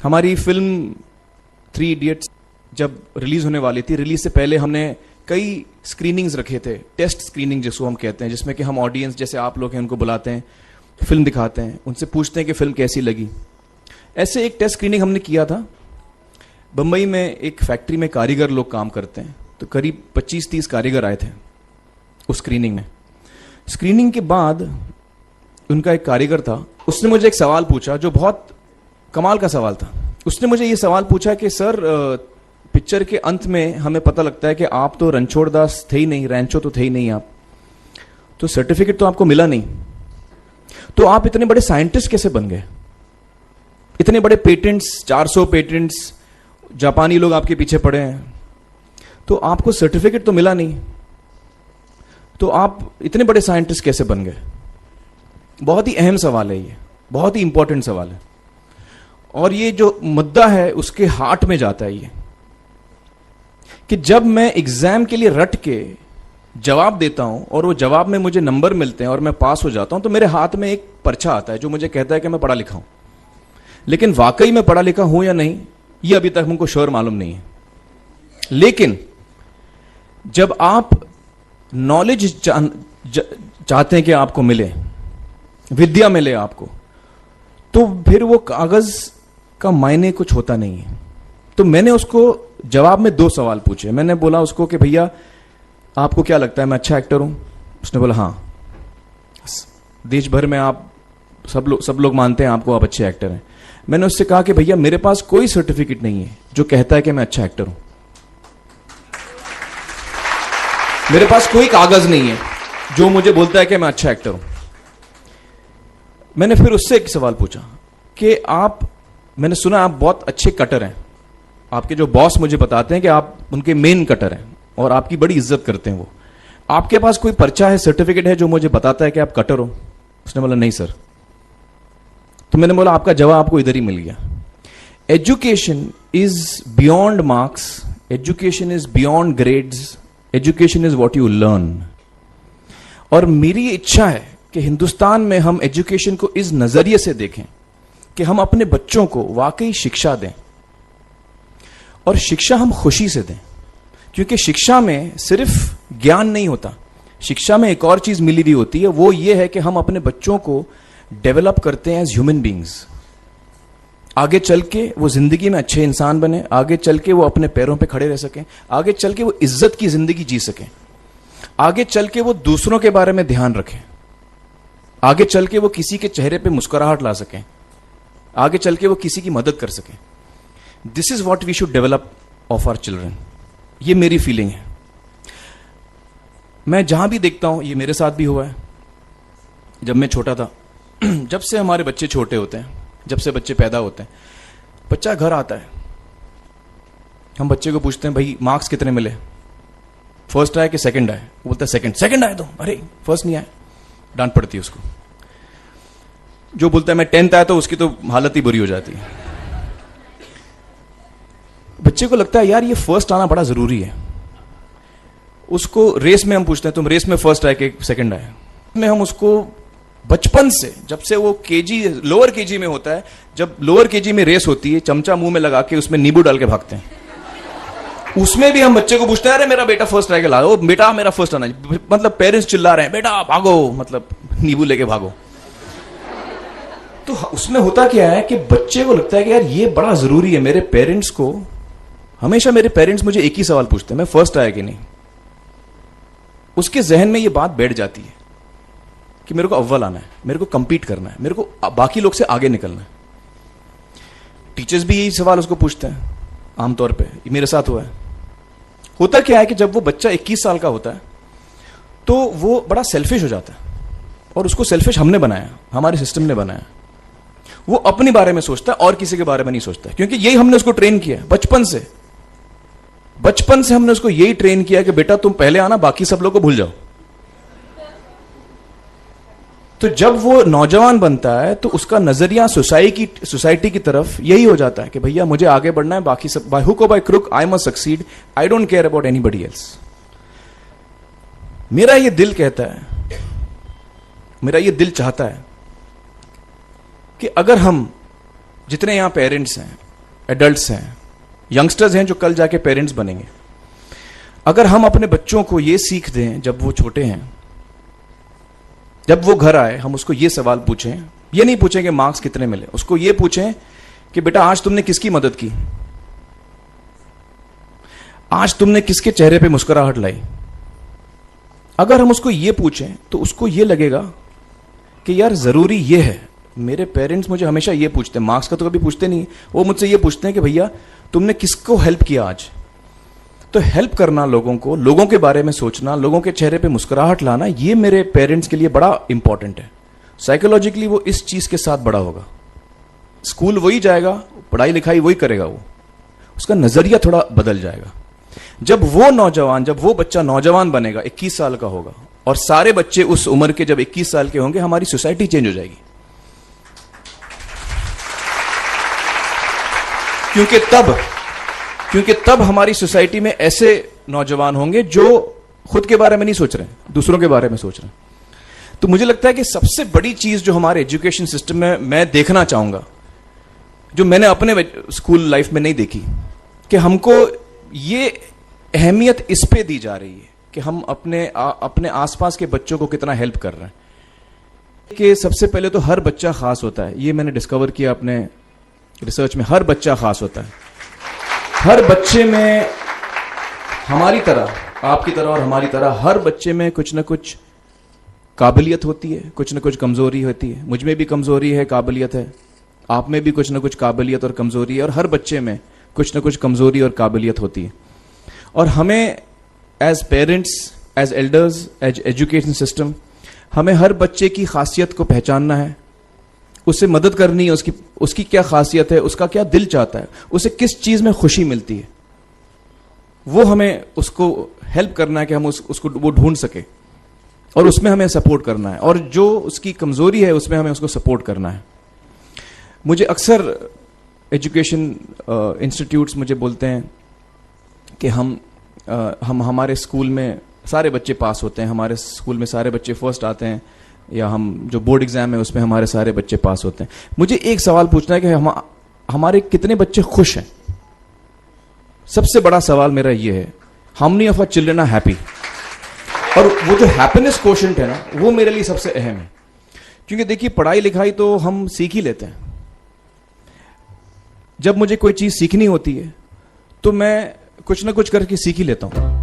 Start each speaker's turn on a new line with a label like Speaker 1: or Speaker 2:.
Speaker 1: हमारी film 3 idiots जब release होने वाली थी, रिलीज से पहले हमने कई स्क्रीनिंग्स रखे थे, टेस्ट स्क्रीनिंग जिसको हम कहते हैं, जिसमें कि हम ऑडियंस जैसे आप लोग हैं उनको बुलाते हैं, फिल्म दिखाते हैं, उनसे पूछते हैं कि फिल्म कैसी लगी। ऐसे एक टेस्ट स्क्रीनिंग हमने किया था। बम्बई में एक फैक्ट्री में कारीगर लोग काम करते हैं, तो करीब 25-30 कारीगर आए थे उस स्क्रीनिंग में। स्क्रीनिंग के बाद उनका एक कारीगर था, उसने मुझे एक सवाल पूछा जो बहुत कमाल का सवाल था। उसने मुझे ये सवाल पूछा कि सर, पिक्चर के अंत में हमें पता लगता है कि आप तो रणछोड़ दास थे ही नहीं, रैंचो तो थे ही नहीं आप, तो सर्टिफिकेट तो आपको मिला नहीं, तो आप इतने बड़े साइंटिस्ट कैसे बन गए? इतने बड़े पेटेंट्स, 400 पेटेंट्स, जापानी लोग आपके पीछे पड़े हैं, तो आपको सर्टिफिकेट तो मिला नहीं, तो आप इतने बड़े साइंटिस्ट कैसे बन गए? बहुत ही अहम सवाल है ये, बहुत ही इंपॉर्टेंट सवाल है, और ये जो मुद्दा है उसके हार्ट में जाता है ये, कि जब मैं एग्जाम के लिए रट के जवाब देता हूं और वो जवाब में मुझे नंबर मिलते हैं और मैं पास हो जाता हूं, तो मेरे हाथ में एक पर्चा आता है जो मुझे कहता है कि मैं पढ़ा लिखा हूं। लेकिन वाकई मैं पढ़ा लिखा हूं या नहीं, ये अभी तक हमको श्योर मालूम नहीं है। लेकिन जब आप नॉलेज चाहते हैं कि आपको मिले, विद्या मिले आपको, तो फिर वो कागज का मायने कुछ होता नहीं है। तो मैंने उसको जवाब में 2 सवाल पूछे। मैंने बोला उसको कि भैया आपको क्या लगता है मैं अच्छा एक्टर हूं? उसने बोला हाँ, देश भर में आप सब लोग मानते हैं आपको, आप अच्छे एक्टर हैं। मैंने उससे कहा कि भैया मेरे पास कोई सर्टिफिकेट नहीं है जो कहता है कि मैं अच्छा एक्टर हूं, मेरे पास कोई कागज नहीं है जो मुझे बोलता है कि मैं अच्छा एक्टर हूं। मैंने फिर उससे एक सवाल पूछा कि मैंने सुना आप बहुत अच्छे कटर हैं, आपके जो बॉस मुझे बताते हैं कि आप उनके मेन कटर हैं और आपकी बड़ी इज्जत करते हैं वो, आपके पास कोई पर्चा है, सर्टिफिकेट है जो मुझे बताता है कि आप कटर हो? उसने बोला नहीं सर। तो मैंने बोला आपका जवाब आपको इधर ही मिल गया। Education is beyond marks, education is beyond grades, education is what you learn. और मेरी इच्छा है कि हिंदुस्तान में हम एजुकेशन को इस नजरिए से देखें कि हम अपने बच्चों को वाकई शिक्षा दें, और शिक्षा हम खुशी से दें, क्योंकि शिक्षा में सिर्फ ज्ञान नहीं होता, शिक्षा में एक और चीज मिली हुई होती है, वो ये है कि हम अपने बच्चों को डेवलप करते हैं एज ह्यूमन बींग्स। आगे चल के वो जिंदगी में अच्छे इंसान बने, आगे चल के वो अपने पैरों पे खड़े रह सकें, आगे चल के वो इज्जत की जिंदगी जी सकें, आगे चल के वो दूसरों के बारे में ध्यान रखें, आगे चल के वो किसी के चेहरे पे मुस्कुराहट ला सकें, आगे चल के वो किसी की मदद कर सकें। This is what we should develop of our children. ये मेरी फीलिंग है। मैं जहां भी देखता हूं, ये मेरे साथ भी हुआ है जब मैं छोटा था। जब से हमारे बच्चे छोटे होते हैं, जब से बच्चे पैदा होते हैं, बच्चा घर आता है, हम बच्चे को पूछते हैं भाई मार्क्स कितने मिले, फर्स्ट आया कि सेकंड आया? वो बोलता है सेकंड। सेकंड आया तो अरे फर्स्ट नहीं आया, डांट पड़ती है उसको। जो बोलता है मैं 10th आया तो उसकी तो हालत ही बुरी हो जाती है। बच्चे को लगता है यार ये फर्स्ट आना बड़ा जरूरी है। उसको रेस में हम पूछते हैं तुम रेस में फर्स्ट आए कि सेकंड आए? में हम उसको बचपन से, जब से वो लोअर केजी में होता है, जब लोअर केजी में रेस होती है, चमचा मुंह में लगा के उसमें नींबू डाल के भागते हैं। उसमें भी हम बच्चे को पूछते हैं अरे मेरा बेटा फर्स्ट आएगा, ला, ओ बेटा मेरा फर्स्ट आना, मतलब पेरेंट्स चिल्ला रहे हैं बेटा भागो, मतलब नींबू लेके भागो। तो उसमें होता क्या है कि बच्चे को लगता है कि यार ये बड़ा जरूरी है। मेरे पेरेंट्स को हमेशा, मेरे पेरेंट्स मुझे एक ही सवाल पूछते हैं, मैं फर्स्ट आया कि नहीं। उसके जहन में ये बात बैठ जाती है कि मेरे को अव्वल आना है, मेरे को कंपीट करना है, मेरे को बाकी लोग से आगे निकलना है। टीचर्स भी यही सवाल उसको पूछते हैं आमतौर पे, मेरे साथ हुआ है। होता क्या है कि जब वो बच्चा 21 साल का होता है तो वो बड़ा सेल्फिश हो जाता है, और उसको सेल्फिश हमने बनाया, हमारे सिस्टम ने बनाया। वो अपने बारे में सोचता है और किसी के बारे में नहीं सोचता, क्योंकि यही हमने उसको ट्रेन किया बचपन से। बचपन से हमने उसको यही ट्रेन किया कि बेटा तुम पहले आना, बाकी सब लोग को भूल जाओ। तो जब वो नौजवान बनता है तो उसका नजरिया सोसाइटी की तरफ यही हो जाता है कि भैया मुझे आगे बढ़ना है, बाकी सब बाय हुक और by crook I must succeed, I don't care about anybody else. मेरा ये दिल कहता है, मेरा ये दिल चाहता है कि अगर हम जितने यहां पेरेंट्स हैं एडल्ट्स हैं, यंगस्टर्स हैं जो कल जाके पेरेंट्स बनेंगे, अगर हम अपने बच्चों को ये सीख दें जब वो छोटे हैं, जब वो घर आए हम उसको ये सवाल पूछें, ये नहीं पूछें कि मार्क्स कितने मिले, उसको ये पूछें कि बेटा आज तुमने किसकी मदद की, आज तुमने किसके चेहरे पे मुस्कुराहट लाई। अगर हम उसको ये पूछें तो उसको ये लगेगा कि यार जरूरी ये है, मेरे पेरेंट्स मुझे हमेशा ये पूछते हैं, मार्क्स का तो कभी पूछते नहीं, वो मुझसे ये पूछते हैं कि भैया तुमने किसको हेल्प किया आज। तो हेल्प करना लोगों को, लोगों के बारे में सोचना, लोगों के चेहरे पे मुस्कुराहट लाना, ये मेरे पेरेंट्स के लिए बड़ा इंपॉर्टेंट है। साइकोलॉजिकली वो इस चीज के साथ बड़ा होगा, स्कूल वही जाएगा, पढ़ाई लिखाई वही करेगा, वो उसका नजरिया थोड़ा बदल जाएगा। जब वो बच्चा नौजवान बनेगा, 21 साल का होगा, और सारे बच्चे उस उम्र के जब 21 साल के होंगे, हमारी सोसाइटी चेंज हो जाएगी। क्योंकि तब हमारी सोसाइटी में ऐसे नौजवान होंगे जो खुद के बारे में नहीं सोच रहे, दूसरों के बारे में सोच रहे हैं। तो मुझे लगता है कि सबसे बड़ी चीज जो हमारे एजुकेशन सिस्टम में मैं देखना चाहूंगा, जो मैंने अपने स्कूल लाइफ में नहीं देखी, कि हमको ये अहमियत इस पे दी जा रही है कि हम अपने आसपास के बच्चों को कितना हेल्प कर रहे हैं। कि सबसे पहले तो हर बच्चा खास होता है, ये मैंने डिस्कवर किया अपने रिसर्च में। हर बच्चा खास होता है, हर बच्चे में हमारी तरह, आपकी तरह और हमारी तरह, हर बच्चे में कुछ ना कुछ काबिलियत होती है, कुछ ना कुछ कमजोरी होती है। मुझ में भी कमजोरी है, काबिलियत है, आप में भी कुछ ना कुछ काबिलियत और कमजोरी है, और हर बच्चे में कुछ ना कुछ कमजोरी और काबिलियत होती है। और हमें as parents, as elders, as education system, हमें हर बच्चे की खासियत को पहचानना है, उससे मदद करनी है, उसकी क्या खासियत है, उसका क्या दिल चाहता है, उसे किस चीज में खुशी मिलती है, वो हमें उसको हेल्प करना है कि हम उसको वो ढूंढ सके, और उसमें हमें सपोर्ट करना है, और जो उसकी कमजोरी है उसमें हमें उसको सपोर्ट करना है। मुझे अक्सर एजुकेशन इंस्टीट्यूट्स मुझे बोलते हैं कि हम हमारे स्कूल में सारे बच्चे पास होते हैं, हमारे स्कूल में सारे बच्चे फर्स्ट आते हैं, या हम जो बोर्ड एग्जाम है उसमें हमारे सारे बच्चे पास होते हैं। मुझे एक सवाल पूछना है कि हमारे कितने बच्चे खुश हैं। सबसे बड़ा सवाल मेरा ये है, how many of our children are happy. और वो जो हैप्पीनेस क्वोशेंट है ना, वो मेरे लिए सबसे अहम है। क्योंकि देखिए, पढ़ाई लिखाई तो हम सीख ही लेते हैं। जब मुझे कोई चीज सीखनी होती है तो मैं कुछ ना कुछ करके सीख ही लेता हूं।